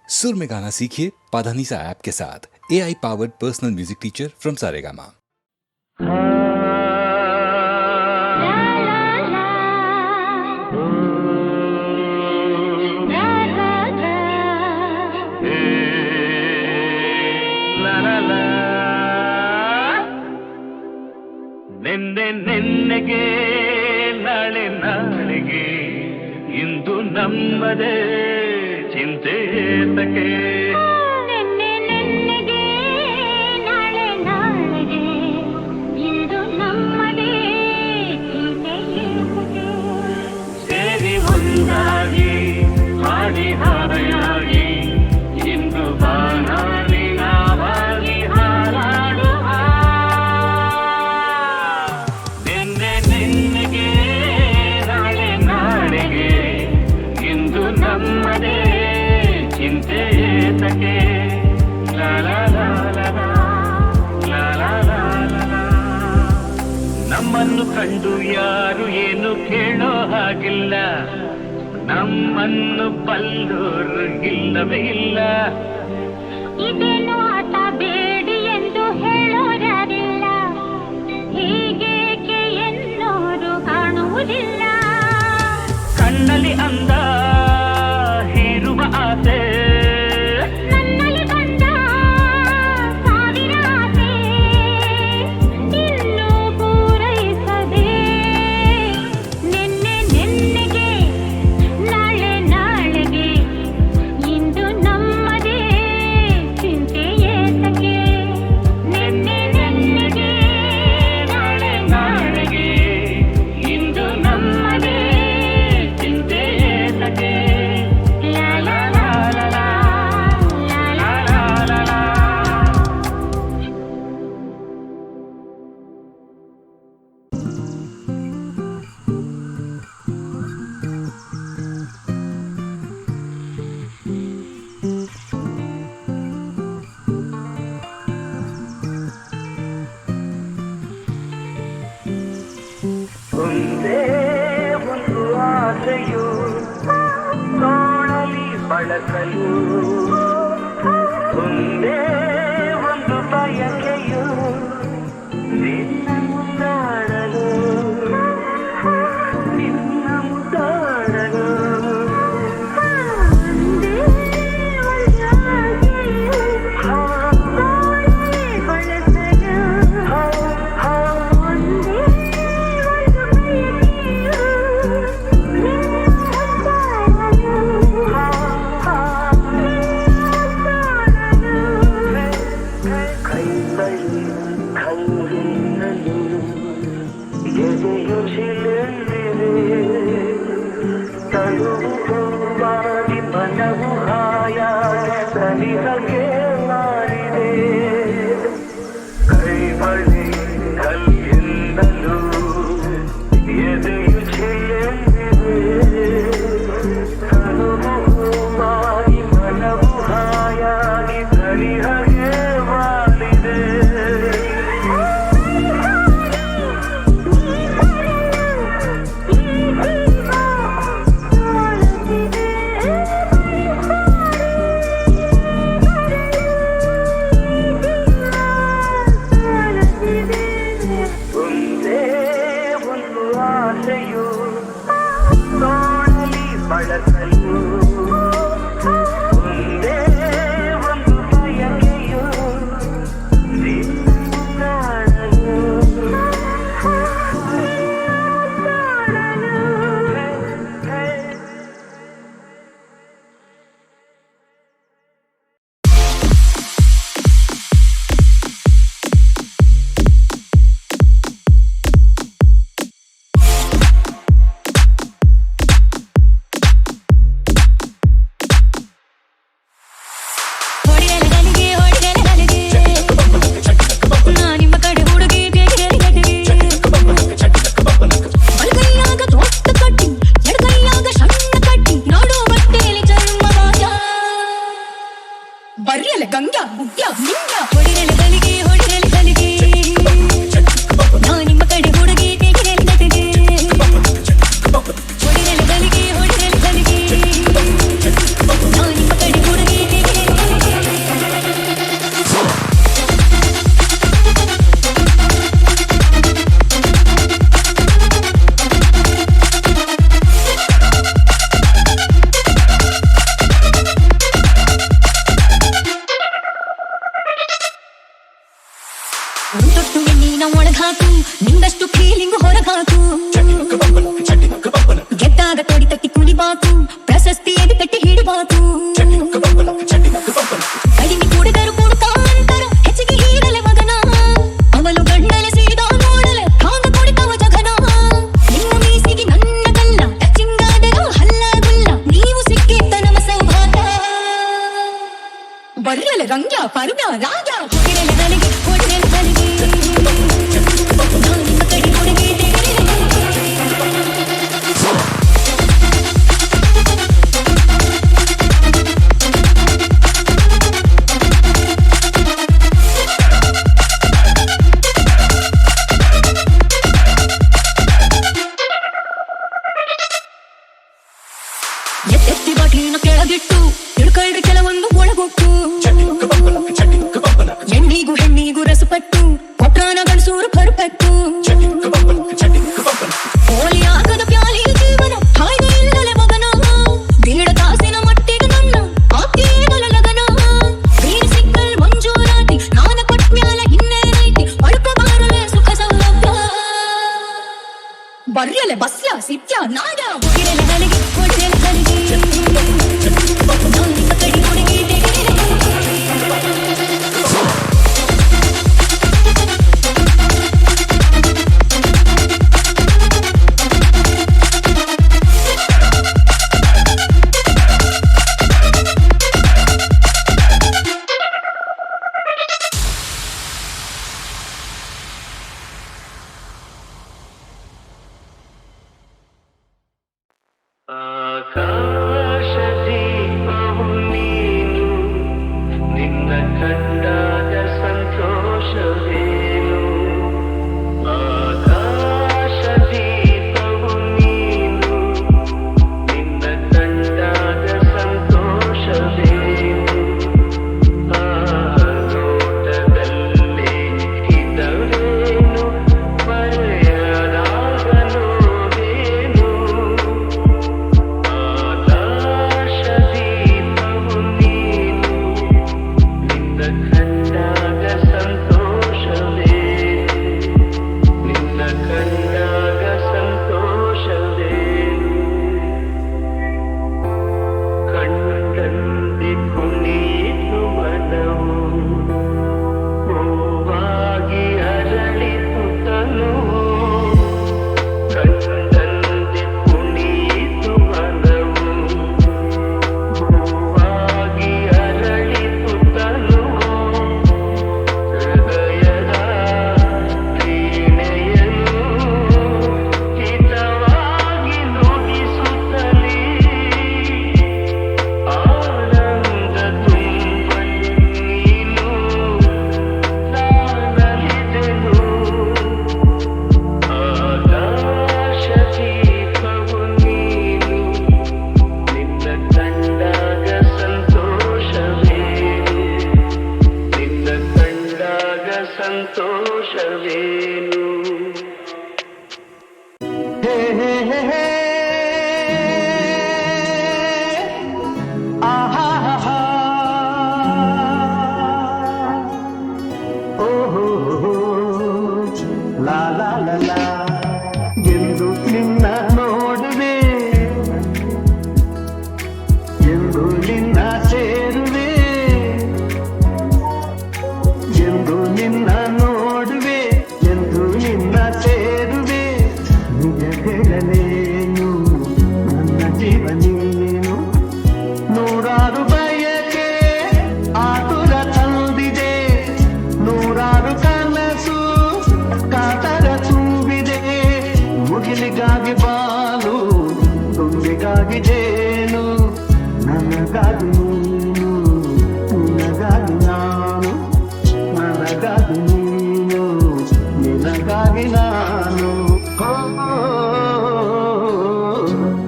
सुर में गाना सीखिए पाधानीसा ऐप के साथ। AI powered personal music teacher from Saregama. ನೆನ್ನೆಗೆ ನಾಳೆ ನಾಳೆಗೆ ಇಂದು ನಮ್ಮದೇ ಚಿಂತೆ ಏತಕ್ಕೆ. ನೆನ್ನೆಗೆ ನಾಳೆ ನಾಳೆಗೆ ಇಂದು ನಮ್ಮದೇ ಚಿಂತೆ ಏತಕ್ಕೆ. ಸೇರಿ ಒಂದಾಗಿ ಹಾಡಿ ಹಾರೆಯಾಗಿ ಇಂದು ಬಾನಾಡಿ ನಾವಾಗಿ ಹಾರಾಡುವ. ನೆನ್ನೆಗೆ ನಾಳೆ ನಾಳೆಗೆ ಇಂದು ನಮ್ಮದೇ ಚಿಂತೆ ಏತಕ್ಕೆ. ಲಾ ಲಾ ಲಾ ಲಾ ಲಾ, ಲಾ ಲಾ ಲಾ ಲಾ ಲಾ. ನಮ್ಮನ್ನು ಕಂಡು ಯಾರು ಏನು ಕೇಳೋ ಹಾಗಿಲ್ಲ, ನಮ್ಮನ್ನು ಬಲ್ಲೋರು ಇಲ್ಲವೇ ಇಲ್ಲ. ಇದೇನು ಆಟ ಬೇಡಿ ಎಂದು ಹೇಳೋರಾರಿಲ್ಲ, ಹೀಗೇಕೆ ಎನ್ನೋರು ಕಾಣುವುದಿಲ್ಲ. ಕಣ್ಣಲ್ಲಿ ಅಂದ ಹೀರುವ ಆಸೆ, ನನ್ನಲ್ಲಿ ಬಂದ ಸಾವಿರ ಆಸೆ, ಇನ್ನೂ ಪೂರೈಸದೆ. ನೆನ್ನೆಗೆ ನಾಳೆ ನಾಳೆಗೆ ಇಂದು ನಮ್ಮದೇ ಚಿಂತೆ ಏತಕ್ಕೆ. ನೆನ್ನೆಗೆ ನಾಳೆ ನಾಳೆಗೆ ಇಂದು ನಮ್ಮದೇ ಚಿಂತೆ ಏತಕ್ಕೆ. ಲಾ ಲಾ ಲಾ ಲಾ ಲಾ, ಲಾ ಲಾ ಲಾ ಲಾ ಲಾ. ಒಂದೇ ಒಂದು ಆಸೆಯು ತೋಳಲಿ ಬಳಸಲು, ಒಂದೇ ಒಂದು ಬಯಕೆಯು ನಿನ್ನ ಮುದ್ದಾಡಲು, ನಿನ್ನ ಮುದ್ದಾಡಲು. ಕೈಬಳಿ ಕಂಗಿನಲು ಎದೆಯು ಚಿಲೆಂದಿದೆ, ತಳುವು ಹೂವಾಗಿ ಮನವು ಹಾಯಾಗಿ ಸನಿಹಕ್ಕೆ ಮಾರಿದೆ. ಕೈಬಳಿ ಕಲ್ಲಿಂದಲೂ ಎದೆಯು ಚಿಲೆಂದಿದೆ, ತಳುವು ಹೂವಾಗಿ ಮನವು ಹಾಯಾಗಿ ಸನಿಹಕ್ಕೆ ಮಾರಿದೆ. ಒಂದೇ ಒಂದು ಆಸೆಯು ತೋಳಲಿ ಬಳಸಲು, ಒಂದೇ ಒಂದು ಬಯಕೆಯು ನಿನ್ನ ಕಾಣಲು. ಹೊಡಿರಲಿ ಒಳಗಾಕು ನಿಂದಷ್ಟು ಫೀಲಿಂಗ್ ಹೊರಗಾಕು ಗೆದ್ದಾಗ ತೋಡಿ ತಟ್ಟಿ ಕುಣಿಬಾಕು ಪ್ರಶಸ್ತಿ ಎದು ಕಟ್ಟಿ ಹಿಡಿಬಾಕು ಕಡಿಮೆ ಕೂಡಿದರು ಕೂಡುತ್ತಾಂತರ ಹೆಚ್ಚಿಗೆ ಹೀರಲೆ ಮಗನ ಅವಳು ಗಂಡಲೆ ಸೀದಾ ನೋಡಲೆ ಕಾಂಗ ಕುಡಿತವ ಜಗನ ನಿಮ್ಮ ಮೀಸಿಗೆ ನನ್ನ ಗಲ್ಲ ಟಚಿಂಗಾದರು ಹಲ್ಲ ಗುಲ್ಲ ನೀವು ಸಿಕ್ಕಿದ್ದ ನಮ್ಮ ಸೌಭಾಗ್ಯ ಬರ್ರಲೆ ರಂಗ್ಯ ಪರ್ಗ ರಾಗ ಹೊಡಿರಲೆ ನನಗೆ ಹೊಡಿರಲೆ ನನಗೆ ನಿಮ್ಮ ಕಡೆ ಹುಡುಗಿ ಎತ್ತಿ ಬಾಟ್ಲಿನ ಕೆಳಗಿಟ್ಟು ಹಿಡ್ಕಳ್ರಿ ಕೆಲವೊಂದು ಒಳಗೊಟ್ಟು ಹೆಣ್ಣಿಗೂ ಹೆಣ್ಣಿಗೂ ರಸಪಟ್ಟು ಕೊಟ್ರಾನ ಗಣಸೂರು ಪರ್ಪೆಕ್ಟು ಹೋಲಿ ಆಗದ ಪ್ಯಾಲಿ ಜೀವನ ಹಾಯ್ದೆ ಇಲ್ಲಲೆ ಮಗನ ಬೀಡ ಕಾಸಿನ ಮಟ್ಟಿಗೆ ನನ್ನ ಆಪ್ತೇನಲ ಲಗನ ಬೀರ್ ಸಿಕ್ಕಲ್ ಮಂಜೂರಾತಿ ನಾನ ಕೊಟ್ಮ್ಯಾಲ ಇನ್ನೇನೈತಿ ಅಳುಕ ಬಾರಲೆ ಸುಖ ಸೌಲಭ್ಯ ಬರ್ಯಲೆ ಬಸ್ಯ ಸಿತ್ಯ ನಾಗ ಹೊಡಿರಲೆ ನನಗೆ ಹೊಡಿರಲೆ ನನಗೆ ನಿಮ್ಮ ಕಡೆ ಹುಡುಗಿ ಆಕಾಶದೀಪವು ನೀನು ನಿನ್ನ ಕಂಡಾಗ ಸಂತೋಷವೇನು ಆಕಾಶದೀಪವು ನೀನು ನಿನ್ನ ಕಂಡಾಗ ಸಂತೋಷವೇನು ಆ ನೋಟದಲ್ಲಿ ಇದವೇನು ಮರೆಯಲಾಗ ನೋವೇನು ಆಕಾಶದೀಪವು ನೀನು ನಿನ್ನ ಕಂಡಾಗ ಸಂತೋಷವೇನು ನಿನ್ನ ಕಂಡಾಗ ಸಂತೋಷವೇನು ಕಣ್ಣಲ್ಲಿ ಕುಣಿತು ಮನವು ಹೂವಾಗಿ ಅರಳಿತು ತನುವು ಕಣ್ಣಲ್ಲಿ ಕುಣಿತು ಮನವು ಹೂವಾಗಿ ಅರಳಿತು ತನುವು ಹೃದಯದ ವೀಣೆಯನ್ನು ಹಿತವಾಗಿ ನುಡಿಸುತ್ತಲೇ ಆನಂದ ತುಂಬಲು ನೀನು ನಾನಲಿದೆನು ಆಕಾಶದೀಪವು ನೀನು ನಿನ್ನ ಕಂಡಾಗ ಸಂತೋಷವೇನು ನಿನ್ನ ಕಂಡಾಗ ಸಂತೋಷವೇನು ಲಾ ಲಾ ಲಾ ಲಾ ಎಂದು ನಿನ್ನ ನೋಡುವೆ ಎಂದು ನಿನ್ನ ಸೇರುವೆ ಎಂದು ನಿನ್ನ ನೋಡುವೆ ಎಂದು ನಿನ್ನ ಸೇರುವೆ ನಿಜ ಹೇಳಲೇನು ನನ್ನ ಜೀವ ನೀನು ನೂರಾರು ಬಯಕೆ ಆತುರ ತಂದಿದೆ ನೂರಾರು ಕನಸು ಕಾತರ ತುಂಬಿದೆ ಮುಗಿಲಿಗಾಗಿ ಬಾಲು ತುಂಬಿಗಾಗಿ ಜೇನು ನನಗಾಗಿ ನೀನು ನಿನಗಾಗಿ ನಾನು ನನಗಾಗಿ ನೀನು ನಿನಗಾಗಿ ನಾನು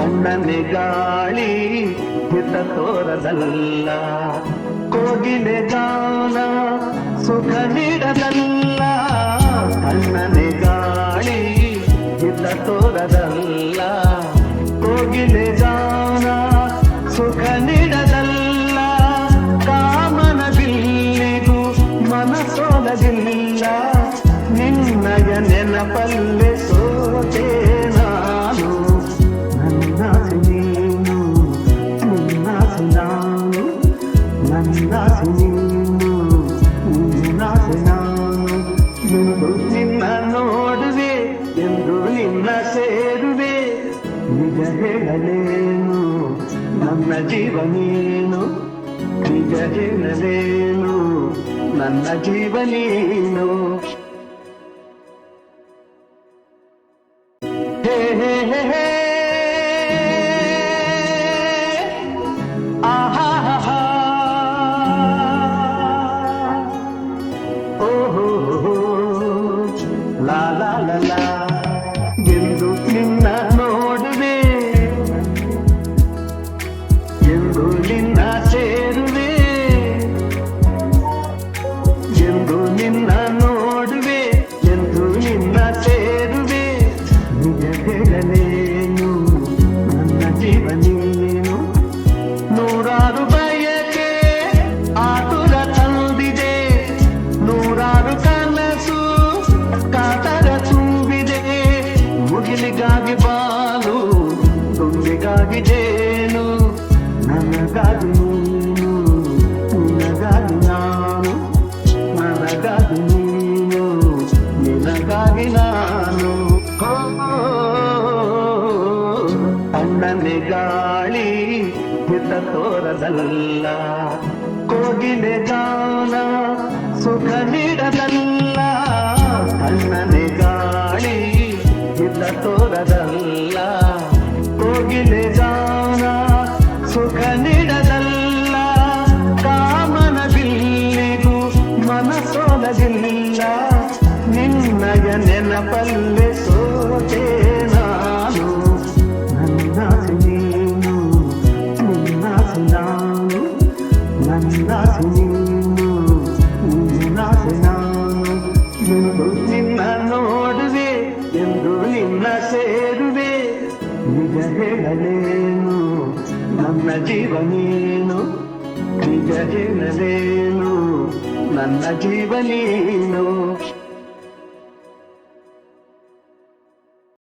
ಅಣ್ಣನೆ ಗಾಳಿ ಹಿತ ತೋರದಲ್ಲ ಕೋಗಿಲೆ ಗಾನ ಸುಖ ನೀಡದಲ್ಲ ಅಣ್ಣನೆ ಗಾಳಿ ಹಿತ ತೋರದಲ್ಲ ಕೋಗಿಲೆ ಗಾನ ಸುಖ ನೀಡದಲ್ಲ ಕಾಮನ ಬಿಲ್ಲಿಗೂ ಮನಸೋಲದಿಲ್ಲ ನಿನ್ನಯ ನನ್ನಾಸೆ ನೀನು ನಿನ್ನಾಸೆ ನಾನು ಎಂದು ನಿನ್ನ ನೋಡುವೆ ಎಂದು ನಿನ್ನ ಸೇರುವೆ ನಿಜ ಹೇಳಲೇನು ನನ್ನ ಜೀವ ನೀನು ನಿಜ ಹೇಳಲೇನು ನನ್ನ ಜೀವ ನೀನು ಹೇ ಹೇ ಹೇ ಹೇ ಆಹಾ ಓಹೋ ಲಾ ಲಾ ಲಾ ಲಾ ಎಂದು ನಿನ್ನ ನೋಡುವೆ ಎಂದು ನಿನ್ನ ಸೇರುವೆ ಎಂದು ನಿನ್ನ ನೋಡುವೆ ಎಂದು ನಿನ್ನ ಸೇರುವೆ ನಿಜ ಹೇಳಲೇನು ನನ್ನ ಜೀವ ನೀನು ನೂರಾರು ಬಯಕೆ ಆತುರ ತಂದಿದೆ ನೂರಾರು ಕನಸು ಕಾತರ ತುಂಬಿದೆ ಮುಗಿಲಿಗಾಗಿ ಬಾಲು ತುಂಬಿಗಾಗಿ ಜೇನು ನನಗಾಗಿ ನೀನು ನಿನಗಾಗಿ ನಾನು ನನಗಾಗಿ ನೀನು ನಿನಗಾಗಿ ನಾನು ಅಣ್ಣನೆ ಗಾಳಿ ಹಿತ ತೋರದಲ್ಲ ಕೋಗಿಲೆ ಗಾನ ಸುಖ ನೀಡದಲ್ಲ ಅಣ್ಣನೆ ಗಾಳಿ ಹಿತ ತೋರದಲ್ಲ ಕೋಗಿಲೆ ಗಾನ ಸುಖ ನೀಡದಲ್ಲ ಕಾಮನ ಬಿಲ್ಲಿಗೂ ಮನಸೋಲದಿಲ್ಲ ನಿನ್ನಯ ನೆನಪಲ್ಲೆ ಸೋತೆ ನಾನು ನನ್ನಾಸೆ ನೀನು ನಿನ್ನಾಸೆ ನಾನು ನನ್ನಾಸೆ ನೀನು ನಿನ್ನಾಸೆ ನಾನು ಎಂದು ನಿನ್ನ ನೋಡುವೆ ಎಂದು ನಿನ್ನ ಸೇರುವೆ ನಿಜ ಹೇಳಲೇನು ನನ್ನ ಜೀವ ನೀನು ನಿಜ ಹೇಳಲೇನು ನನ್ನ ಜೀವ ನೀನು